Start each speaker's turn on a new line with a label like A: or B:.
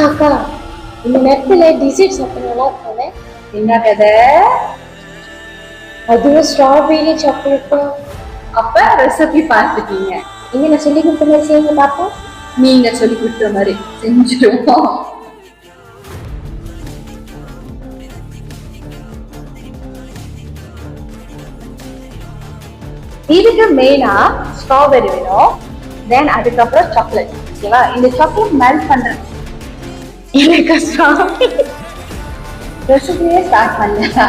A: அக்கா இந்த நேரத்துல டிசைட் சாப்பிடலாம் போனேன்.
B: என்ன கதை?
A: அதுவும் ஸ்ட்ராபெரி சாக்லேட்டா.
B: அப்ப ரெசிபி பார்த்துட்டீங்க.
A: இங்க நான் சொல்லி கொடுத்த மாதிரி செய்யுங்க பாப்போம்.
B: நீங்க சொல்லி கொடுத்த மாதிரி செஞ்சிருவோம். இதுக்கு மெயினா ஸ்ட்ராபெரி வேணும், தென் அதுக்கப்புறம் சாக்லேட். ஓகேவா? இந்த சாக்லேட் மெல்ட் பண்றேன்.
A: எனக்கு ஸ்ட்ராபெரி
B: ரெசிபியே ஸ்டார்ட் பண்ணல.